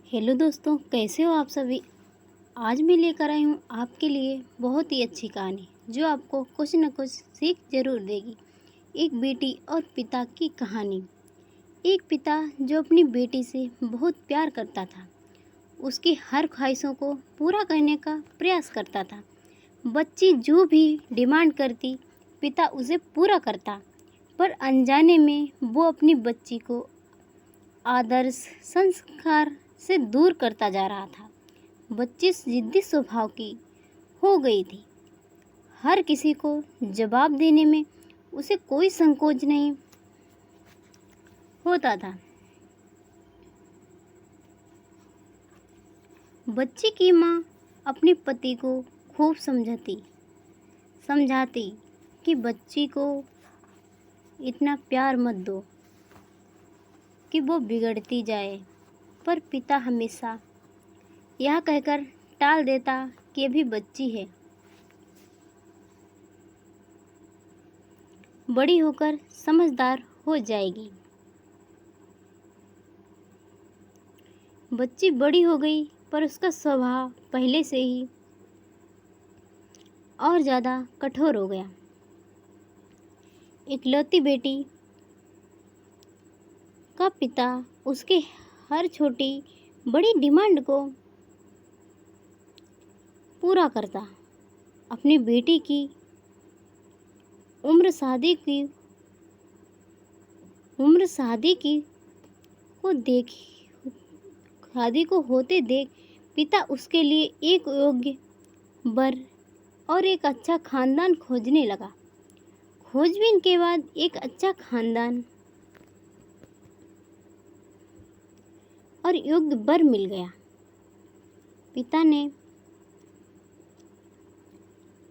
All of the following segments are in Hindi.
हेलो दोस्तों, कैसे हो आप सभी। आज मैं लेकर आई हूँ आपके लिए बहुत ही अच्छी कहानी जो आपको कुछ न कुछ सीख जरूर देगी। एक बेटी और पिता की कहानी। एक पिता जो अपनी बेटी से बहुत प्यार करता था, उसकी हर ख्वाहिशों को पूरा करने का प्रयास करता था। बच्ची जो भी डिमांड करती, पिता उसे पूरा करता, पर अनजाने में वो अपनी बच्ची को आदर्श संस्कार से दूर करता जा रहा था। बच्ची जिद्दी स्वभाव की हो गई थी। हर किसी को जवाब देने में उसे कोई संकोच नहीं होता था। बच्ची की माँ अपने पति को खूब समझाती कि बच्ची को इतना प्यार मत दो कि वो बिगड़ती जाए, पर पिता हमेशा यह कहकर टाल देता कि अभी बच्ची है, बड़ी होकर समझदार हो जाएगी। बच्ची बड़ी हो गई, पर उसका स्वभाव पहले से ही और ज़्यादा कठोर हो गया। इकलौती बेटी का पिता उसके हर छोटी बड़ी डिमांड को पूरा करता। अपनी बेटी की उम्र शादी की को देख शादी को होते देख पिता उसके लिए एक योग्य वर और एक अच्छा खानदान खोजने लगा। खोजबीन के बाद एक अच्छा खानदान और योग्य वर मिल गया। पिता ने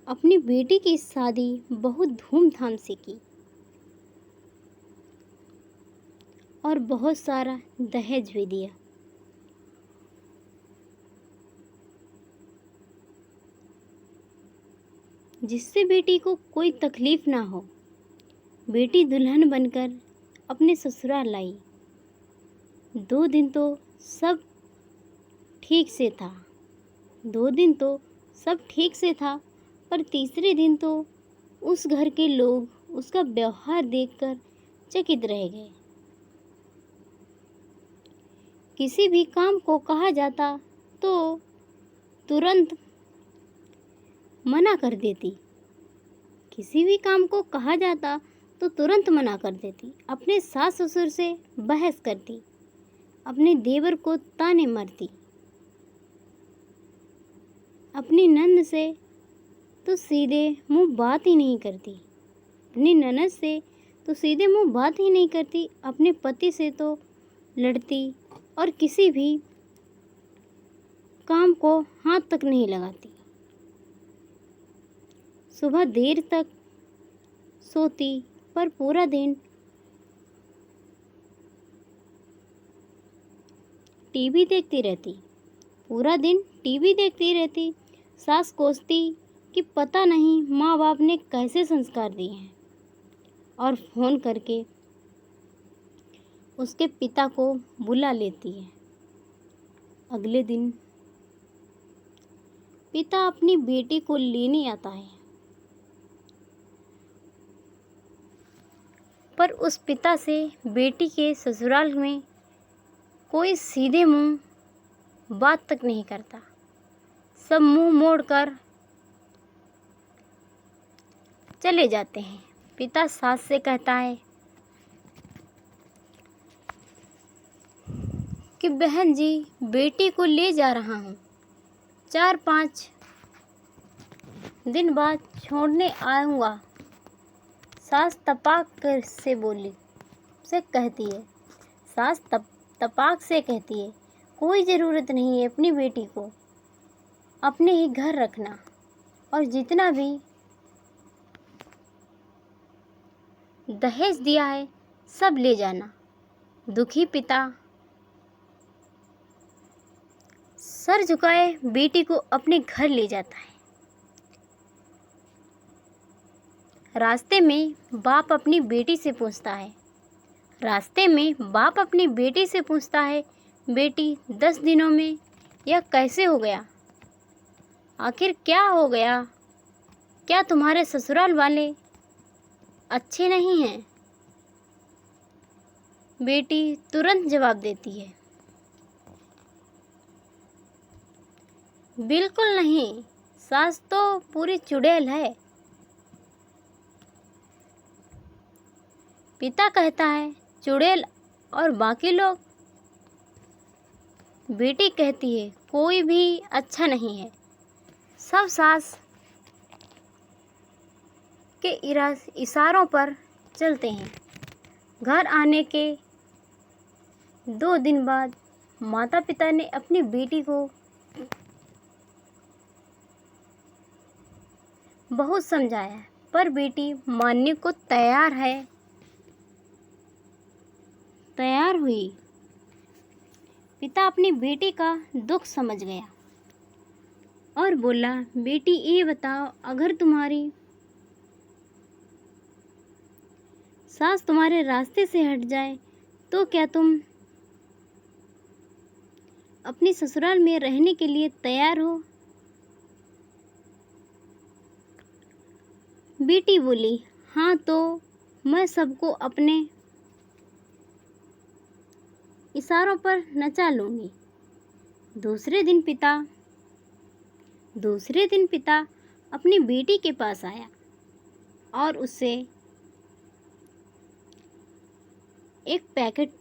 अपनी बेटी की शादी बहुत धूमधाम से की और बहुत सारा दहेज भी दिया। जिससे बेटी को कोई तकलीफ ना हो। बेटी दुल्हन बनकर अपने ससुराल लाई। 2 दिन तो सब ठीक से था 2 दिन तो सब ठीक से था, पर तीसरे दिन तो उस घर के लोग उसका व्यवहार देखकर चकित रह गए। किसी भी काम को कहा जाता तो तुरंत मना कर देती। किसी भी काम को कहा जाता तो तुरंत मना कर देती। अपने सास ससुर से बहस करती, अपने देवर को ताने मारती, अपनी नंद से तो सीधे मुंह बात ही नहीं करती। अपनी ननद से तो सीधे मुंह बात ही नहीं करती। अपने पति से तो लड़ती और किसी भी काम को हाथ तक नहीं लगाती। सुबह देर तक सोती, पर पूरा दिन टीवी देखती रहती। सास कोसती कि पता नहीं माँ बाप ने कैसे संस्कार दिए हैं, और फोन करके उसके पिता को बुला लेती है। अगले दिन पिता अपनी बेटी को लेने आता है, पर उस पिता से बेटी के ससुराल में कोई सीधे मुंह बात तक नहीं करता। सब मुंह मोड़कर चले जाते हैं। पिता सास से कहता है कि बहन जी, बेटी को ले जा रहा हूँ, 4-5 दिन बाद छोड़ने आऊँगा। सास तपाक से कहती है, कोई ज़रूरत नहीं है अपनी बेटी को अपने ही घर रखना, और जितना भी दहेज दिया है सब ले जाना। दुखी पिता सर झुकाए बेटी को अपने घर ले जाता है। रास्ते में बाप अपनी बेटी से पूछता है, बेटी 10 दिनों में यह कैसे हो गया? आखिर क्या हो गया? क्या तुम्हारे ससुराल वाले अच्छे नहीं हैं? बेटी तुरंत जवाब देती है, बिल्कुल नहीं, सास तो पूरी चुड़ैल है। पिता कहता है, चुड़ैल और बाकी लोग? बेटी कहती है, कोई भी अच्छा नहीं है, सब सास के इशारों पर चलते हैं। घर आने के 2 दिन बाद माता पिता ने अपनी बेटी को बहुत समझाया, पर बेटी मानने को तैयार हुई। पिता अपनी बेटी का दुख समझ गया और बोला, बेटी ये बताओ, अगर तुम्हारी सास तुम्हारे रास्ते से हट जाए तो क्या तुम अपनी ससुराल में रहने के लिए तैयार हो? बेटी बोली, हाँ, तो मैं सबको अपने इशारों पर नचा लूँगी। दूसरे दिन पिता अपनी बेटी के पास आया और उससे एक पैकेट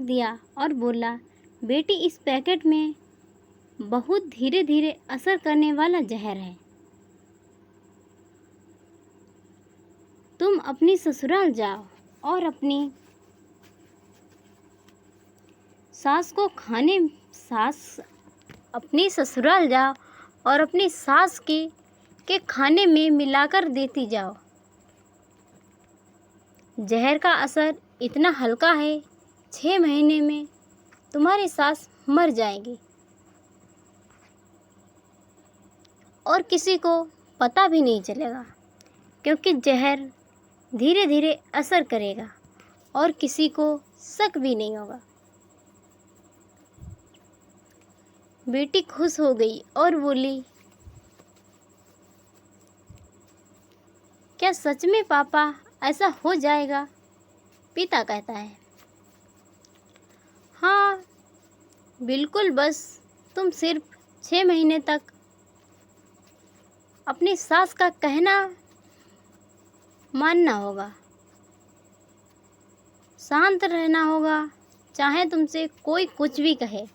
दिया और बोला, बेटी इस पैकेट में बहुत धीरे धीरे असर करने वाला जहर है। तुम अपनी ससुराल जाओ और अपनी सास के खाने में मिलाकर देती जाओ। जहर का असर इतना हल्का है, 6 महीने में तुम्हारी सास मर जाएगी और किसी को पता भी नहीं चलेगा, क्योंकि जहर धीरे धीरे असर करेगा और किसी को शक भी नहीं होगा। बेटी खुश हो गई और बोली, क्या सच में पापा ऐसा हो जाएगा? पिता कहता है, हाँ बिल्कुल, बस तुम सिर्फ 6 महीने तक अपनी सास का कहना मानना होगा, शांत रहना होगा, चाहे तुमसे कोई कुछ भी कहे।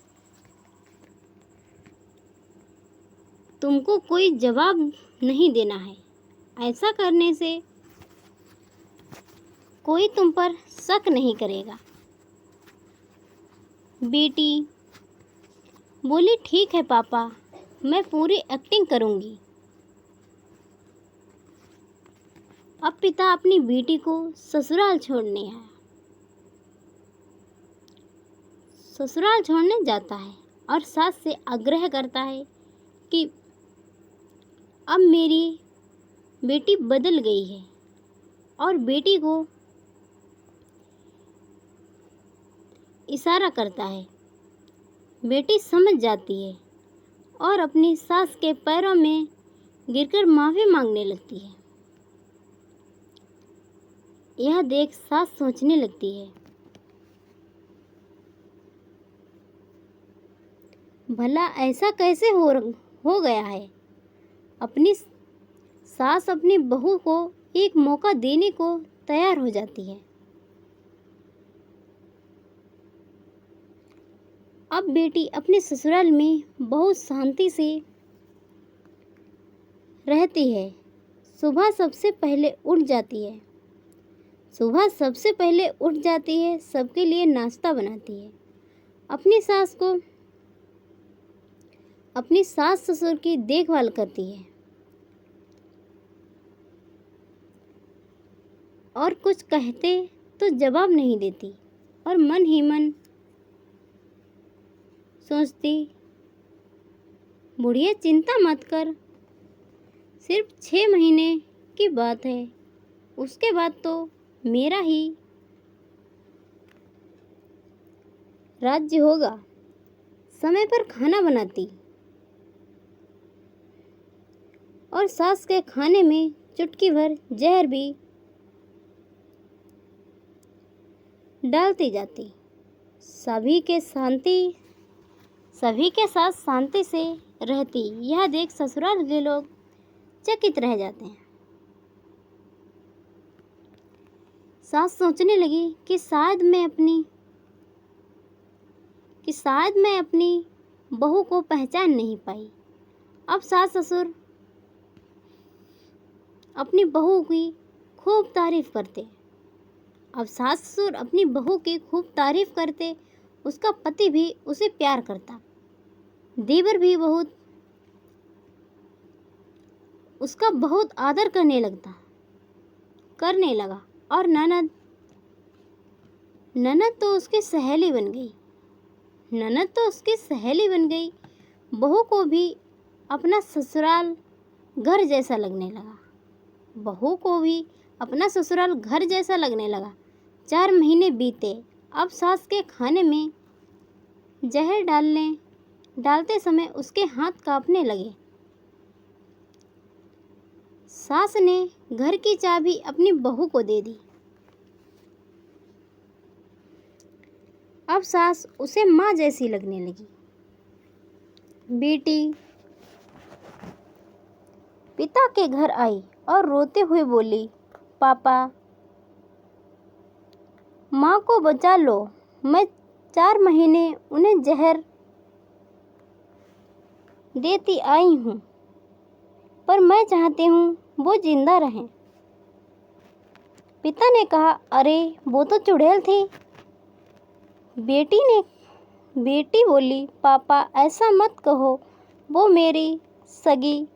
तुमको कोई जवाब नहीं देना है। ऐसा करने से कोई तुम पर शक नहीं करेगा। बेटी बोली, ठीक है पापा, मैं पूरी एक्टिंग करूँगी। अब पिता अपनी बेटी को ससुराल छोड़ने जाता है और सास से आग्रह करता है कि अब मेरी बेटी बदल गई है, और बेटी को इशारा करता है। बेटी समझ जाती है और अपनी सास के पैरों में गिरकर माफ़ी मांगने लगती है। यह देख सास सोचने लगती है, भला ऐसा कैसे हो गया है? अपनी सास अपनी बहू को एक मौका देने को तैयार हो जाती है। अब बेटी अपने ससुराल में बहुत शांति से रहती है। सुबह सबसे पहले उठ जाती है, सबके लिए नाश्ता बनाती है। अपनी सास ससुर की देखभाल करती है और कुछ कहते तो जवाब नहीं देती, और मन ही मन सोचती, बुढ़िया चिंता मत कर, सिर्फ 6 महीने की बात है, उसके बाद तो मेरा ही राज्य होगा। समय पर खाना बनाती और सास के खाने में चुटकी भर जहर भी डालती जाती। सभी के साथ शांति से रहती। यह देख ससुराल के लोग चकित रह जाते हैं। सास सोचने लगी कि शायद मैं अपनी बहू को पहचान नहीं पाई। अब सास ससुर अपनी बहू की खूब तारीफ करते। उसका पति भी उसे प्यार करता। देवर भी उसका बहुत आदर करने लगा और ननद तो उसकी सहेली बन गई। बहू को भी अपना ससुराल घर जैसा लगने लगा। 4 महीने बीते। अब सास के खाने में जहर डालते समय उसके हाथ कांपने लगे। सास ने घर की चाबी अपनी बहू को दे दी। अब सास उसे माँ जैसी लगने लगी। बेटी पिता के घर आई और रोते हुए बोली, पापा, माँ को बचा लो। मैं 4 महीने उन्हें जहर देती आई हूँ, पर मैं चाहती हूँ वो जिंदा रहें। पिता ने कहा, अरे वो तो चुड़ैल थी। बेटी बोली, पापा ऐसा मत कहो, वो मेरी सगी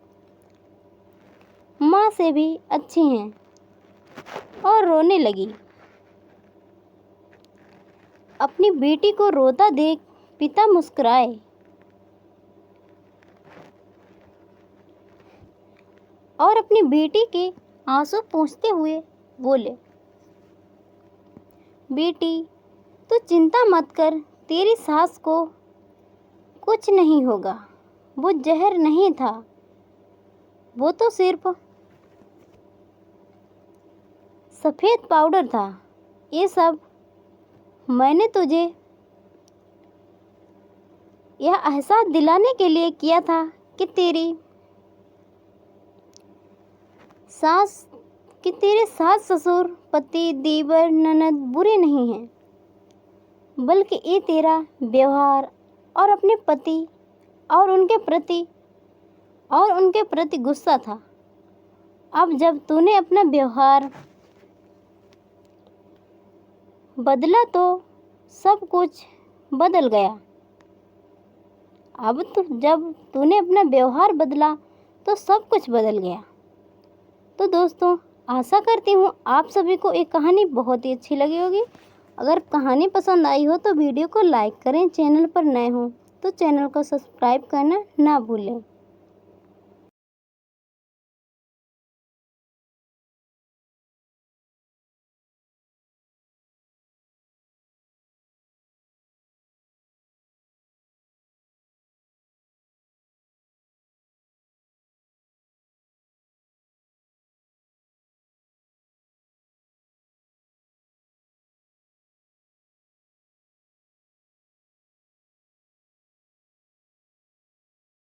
माँ से भी अच्छी हैं। और रोने लगी। अपनी बेटी को रोता देख पिता मुस्कुराए और अपनी बेटी के आंसू पोंछते हुए बोले, बेटी तू चिंता मत कर, तेरी सास को कुछ नहीं होगा। वो जहर नहीं था, वो तो सिर्फ सफ़ेद पाउडर था। ये सब मैंने तुझे यह एहसास दिलाने के लिए किया था कि तेरे सास ससुर, पति, देवर, ननद बुरे नहीं हैं, बल्कि ये तेरा व्यवहार और अपने पति और उनके प्रति गुस्सा था। अब जब तूने अपना व्यवहार बदला तो सब कुछ बदल गया। जब तूने अपना व्यवहार बदला तो सब कुछ बदल गया। तो दोस्तों, आशा करती हूँ आप सभी को ये कहानी बहुत ही अच्छी लगी होगी। अगर कहानी पसंद आई हो तो वीडियो को लाइक करें। चैनल पर नए हो तो चैनल को सब्सक्राइब करना ना भूलें।